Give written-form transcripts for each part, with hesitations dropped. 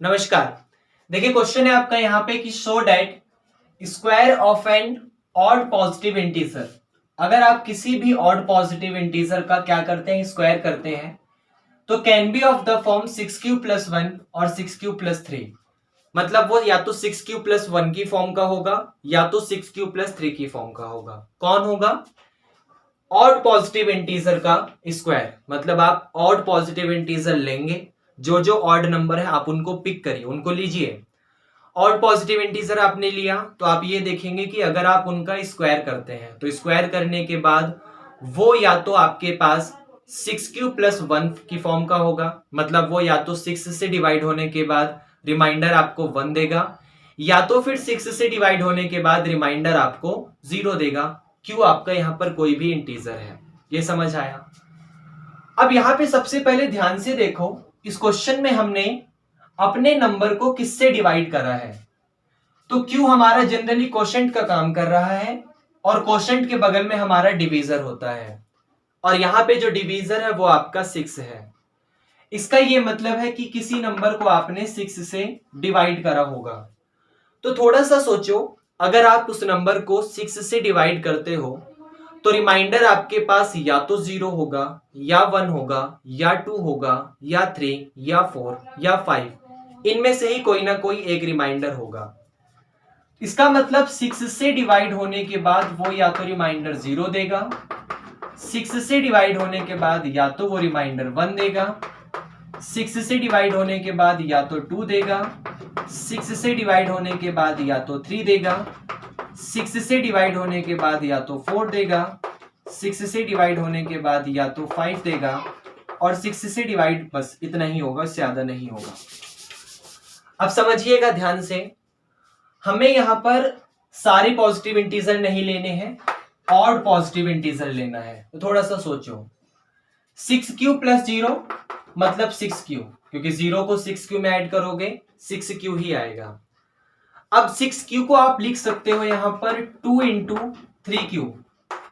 नमस्कार। देखिए क्वेश्चन है आपका यहाँ पे कि show that square of an odd positive integer. अगर आप किसी भी ऑड पॉजिटिव इंटीजर का क्या करते हैं, स्क्वायर करते हैं, तो can be of the form 6q+1 और 6q+3। मतलब वो या तो 6q+1 की फॉर्म का होगा या तो 6q+3 की फॉर्म का होगा। कौन होगा? ऑड पॉजिटिव इंटीजर का स्क्वायर। मतलब आप ऑड पॉजिटिव इंटीजर लेंगे, जो जो ऑड नंबर है आप उनको पिक करिए, उनको लीजिए। ऑड पॉजिटिव इंटीजर आपने लिया तो आप ये देखेंगे कि अगर आप उनका स्क्वायर करते हैं तो स्क्वायर करने के बाद वो या तो आपके पास 6q+1 की फॉर्म का होगा, मतलब वो या तो 6 से डिवाइड होने के बाद रिमाइंडर आपको 1 देगा, या तो फिर 6 से डिवाइड होने के बाद रिमाइंडर आपको 0 देगा। क्यों? आपका यहां पर कोई भी इंटीजर है। ये समझ आया? अब यहां पे सबसे पहले ध्यान से देखो, इस क्वेश्चन में हमने अपने नंबर को किससे डिवाइड करा है। तो क्यू हमारा जनरली क्वोशंट का काम कर रहा है और क्वोशंट के बगल में हमारा डिवीजर होता है, और यहां पे जो डिवीजर है वो आपका 6 है। इसका ये मतलब है कि किसी नंबर को आपने 6 से डिवाइड करा होगा। तो थोड़ा सा सोचो, अगर आप उस नंबर को 6 से डिवाइड करते हो तो रिमाइंडर आपके पास या तो 0 होगा या 1 होगा या 2 होगा या 3 या 4 या 5, इनमें से ही कोई ना कोई एक रिमाइंडर होगा। इसका मतलब 6 से डिवाइड होने के बाद वो या तो रिमाइंडर 0 देगा, 6 से डिवाइड होने के बाद या तो वो रिमाइंडर 1 देगा, 6 से डिवाइड होने के बाद या तो 2 देगा, 6 से डिवाइड होने के बाद या तो 3 देगा, 6 से डिवाइड होने के बाद या तो 4 देगा, 6 से डिवाइड होने के बाद या तो 5 देगा, और 6 से डिवाइड बस इतना ही होगा, इससे ज्यादा नहीं होगा। अब समझिएगा ध्यान से, हमें यहां पर सारे पॉजिटिव इंटीजर नहीं लेने हैं, ऑड पॉजिटिव इंटीजर लेना है। तो थोड़ा सा सोचो, 6q+0 मतलब 6q, क्योंकि 0 को 6q में ऐड करोगे 6q ही आएगा। अब 6q को आप लिख सकते हो यहां पर 2 इंटू 3q।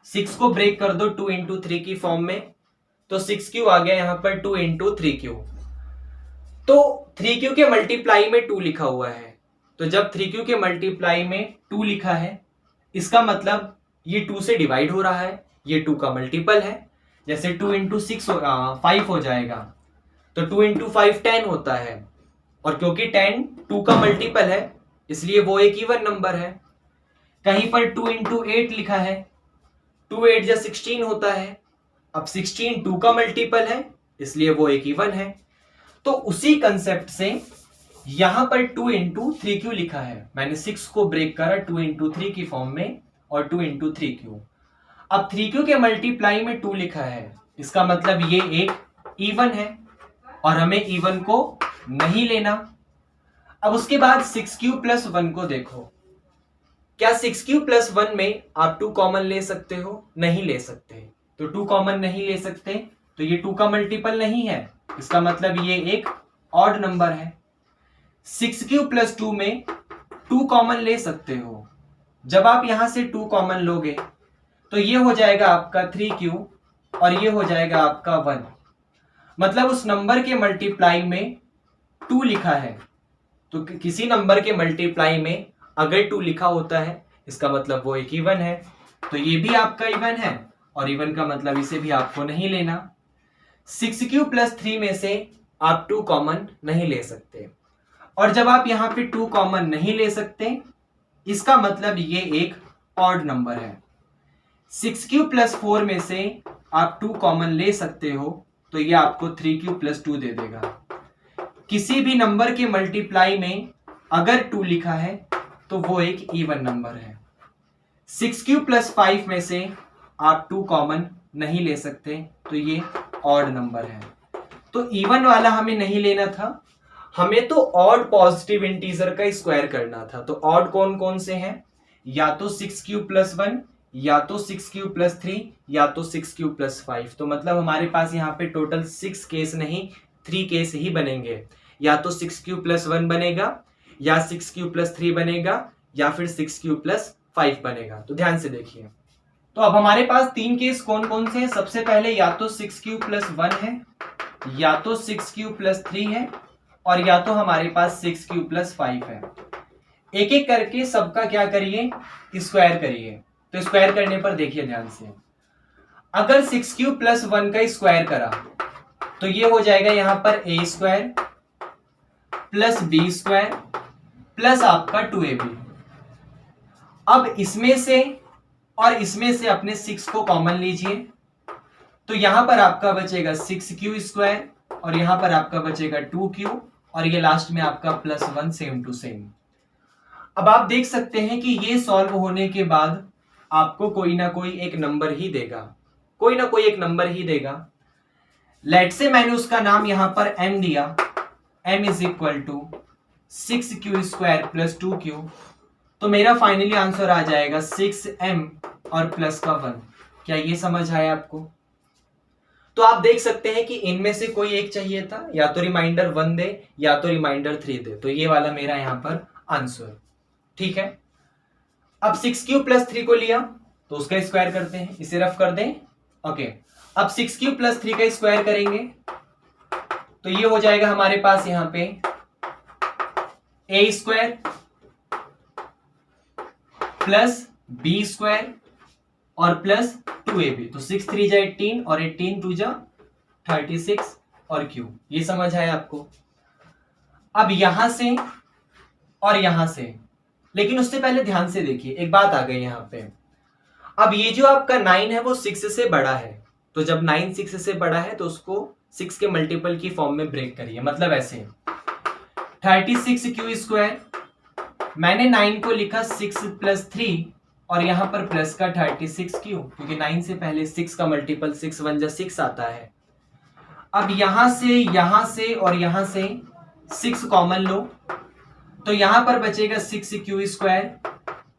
6 को ब्रेक कर दो 2 इंटू 3 की फॉर्म में, तो 6q आ गया यहां पर 2 इंटू 3q। तो 3q के मल्टीप्लाई में 2 लिखा हुआ है, तो जब 3q के मल्टीप्लाई में 2 लिखा है, इसका मतलब ये 2 से डिवाइड हो रहा है, ये 2 का मल्टीपल है। जैसे 2 इंटू 5 हो जाएगा, तो 2 इंटू 5 10 होता है, और क्योंकि 10 2 का मल्टीपल है इसलिए वो एक इवन नंबर है। कहीं पर 2 इंटू 8 लिखा है, 2 8 जा 16 होता है। अब 16 2 का मल्टीपल है इसलिए वो एक इवन है। तो उसी कंसेप्ट से यहां पर 2 इंटू 3q लिखा है, मैंने 6 को ब्रेक करा 2 इंटू 3 की फॉर्म में और 2 इंटू 3q। अब 3q के मल्टीप्लाई में 2 लिखा है, इसका मतलब ये एक इवन है और हमें इवन को नहीं लेना। अब उसके बाद 6q+1 को देखो, क्या 6q+1 में आप 2 कॉमन ले सकते हो? नहीं ले सकते। तो 2 कॉमन नहीं ले सकते तो ये 2 का मल्टीपल नहीं है, इसका मतलब ये एक ऑड नंबर है। 6q+2 में 2 कॉमन ले सकते हो, जब आप यहां से 2 कॉमन लोगे तो ये हो जाएगा आपका 3q और ये हो जाएगा आपका 1। मतलब उस नंबर के मल्टीप्लाई में 2 लिखा है, तो किसी नंबर के मल्टीप्लाई में अगर 2 लिखा होता है इसका मतलब वो एक इवन है। तो ये भी आपका इवन है, और इवन का मतलब इसे भी आपको नहीं लेना। 6q+3 में से आप 2 कॉमन नहीं ले सकते, और जब आप यहां पे 2 कॉमन नहीं ले सकते इसका मतलब ये एक ऑड नंबर है। 6q+4 में से आप 2 कॉमन ले सकते हो, तो ये आपको 3q+2 दे देगा। किसी भी नंबर के मल्टीप्लाई में अगर 2 लिखा है तो वो एक इवन नंबर है। 6q+5 में से आप 2 कॉमन नहीं ले सकते, तो ये ऑड नंबर है। तो इवन वाला हमें नहीं लेना था, हमें तो ऑड पॉजिटिव इंटीजर का स्क्वायर करना था। तो ऑड कौन कौन से हैं? या तो 6q+1, या तो 6q+3, या तो 6q+5। तो मतलब हमारे पास यहाँ पे टोटल 6 केस नहीं 3 केस ही बनेंगे। या तो 6q+1 बनेगा, या 6q+3 बनेगा, या फिर 6q+5 बनेगा। तो ध्यान से देखिए, तो अब हमारे पास 3 केस कौन कौन से हैं? सबसे पहले या तो 6q+1 है, या तो 6q+3 है, और या तो हमारे पास 6 प्लस 5 है। एक एक करके सबका क्या करिए, स्क्वायर करिए। तो स्क्वायर करने पर देखिए ध्यान से, अगर 6 प्लस 1 का स्क्वायर करा तो ये हो जाएगा यहां पर a square plus b square plus आपका 2ab। अब इसमें से और इसमें से अपने 6 को कॉमन लीजिए, तो यहां पर आपका बचेगा 6q स्क्वायर और यहां पर आपका बचेगा 2q और ये लास्ट में आपका प्लस 1 सेम टू सेम। अब आप देख सकते हैं कि ये सॉल्व होने के बाद आपको कोई ना कोई एक नंबर ही देगा, कोई ना कोई एक नंबर ही देगा। लेट से मैंने उसका नाम यहां पर m दिया, m is equal to 6q square plus 2q, तो मेरा फाइनली आंसर आ जाएगा 6m और प्लस का 1। क्या ये समझ आया आपको? तो आप देख सकते हैं कि इनमें से कोई एक चाहिए था, या तो रिमाइंडर 1 दे या तो रिमाइंडर 3 दे, तो ये वाला मेरा यहां पर आंसर। ठीक है, अब 6q प्लस 3 को लिया तो उसका स्क्वायर करते हैं, इसे रफ कर दें। ओके, अब 6q प्लस 3 का स्क्वायर करेंगे तो ये हो जाएगा हमारे पास यहां पे a square plus b square और प्लस 2ab। तो 6 3 जा 18 और 18 2 जा 36 और q। ये समझ आया आपको? अब यहां से और यहां से, लेकिन उससे पहले ध्यान से देखिए, एक बात आ गई यहां पे। अब ये जो आपका 9 है वो 6 से बड़ा है, तो जब 9 6 से बड़ा है तो उसको 6 के मल्टीपल की फॉर्म में ब्रेक करिए। मतलब ऐसे 36q स्क्वायर, मैंने 9 को लिखा 6 प्लस 3 और यहां पर प्लस का 36q, क्योंकि 9 से पहले 6 का मल्टीपल 6 1 जा 6 आता है। अब यहां से और यहां से 6 कॉमन लो, तो यहां पर बचेगा 6q स्क्वायर,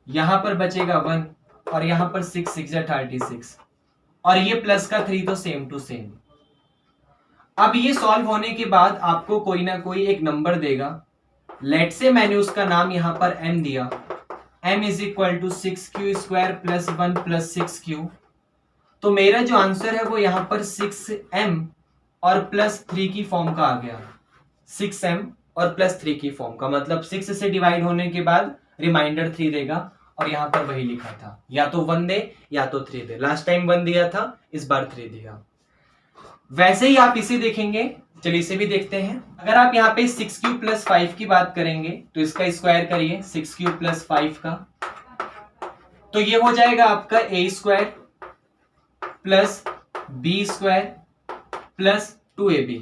यहां पर बचेगा 1 और यहां पर 6 6 जा 36 और ये प्लस का 3 तो सेम टू सेम। अब ये सॉल्व होने के बाद आपको कोई ना कोई एक नंबर देगा। लेट से मैंने उसका नाम यहां पर m दिया, m is equal to 6q square plus 1 plus 6q। तो मेरा जो आंसर है वो यहां पर 6m और प्लस 3 की फॉर्म का आ गया। 6m और प्लस 3 की फॉर्म का मतलब 6 से डिवाइड होने के बाद रिमाइंडर 3 देगा और यहां पर वही लिखा था, या तो 1 दे या तो 3 दे। लास्ट टाइम 1 दिया था, इस बार 3 दिया। वैसे ही आप इसे देखेंगे, चलिए इसे भी देखते हैं। अगर आप यहाँ पे 6q प्लस 5 की बात करेंगे तो इसका स्क्वायर करिए 6q प्लस 5 का, तो ये हो जाएगा आपका a square plus b square plus 2ab।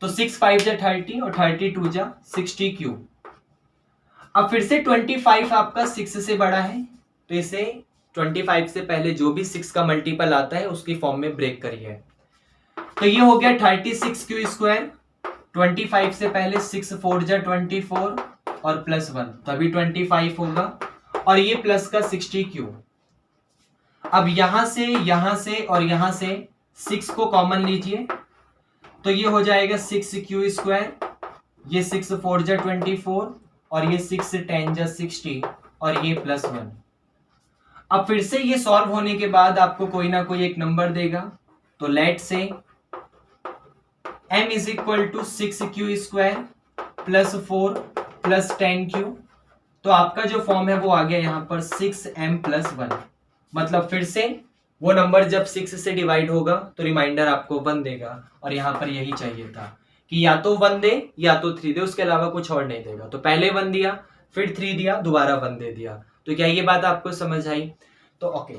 तो 6 5 जा 30 और 32 जा 60q। अब फिर से 25 आपका 6 से बड़ा है, तो इसे 25 से पहले जो भी 6 का मल्टीपल आता है उसकी फॉर्म में ब्रेक करिए। तो ये हो गया 36q स्क्वायर, 25 से पहले 6 4 जा 24 और प्लस 1, तो अभी 25 होगा और ये प्लस का 60q। अब यहां से और यहां से 6 को कॉमन लीजिए, तो ये हो जाएगा 6q स्क्वायर, ये 6 4 जा 24 और ये 6 10 जा 60 और ये प्लस 1। अब फिर से ये सॉल्व होने के बाद आपको कोई ना कोई एक नंबर देगा। तो let's say m is equal to 6q square plus 4 plus 10q। तो आपका जो फॉर्म है वो आ गया यहाँ पर 6m प्लस 1। मतलब फिर से वो नंबर जब 6 से डिवाइड होगा तो रिमाइंडर आपको 1 देगा और यहाँ पर यही चाहिए था कि या तो 1 दे या तो 3 दे, उसके अलावा कुछ और नहीं देगा। तो पहले 1 दिया, फिर 3 दिया, दोबारा 1 दे दिया। तो क्या ये बात आपको समझ आई? तो ओके।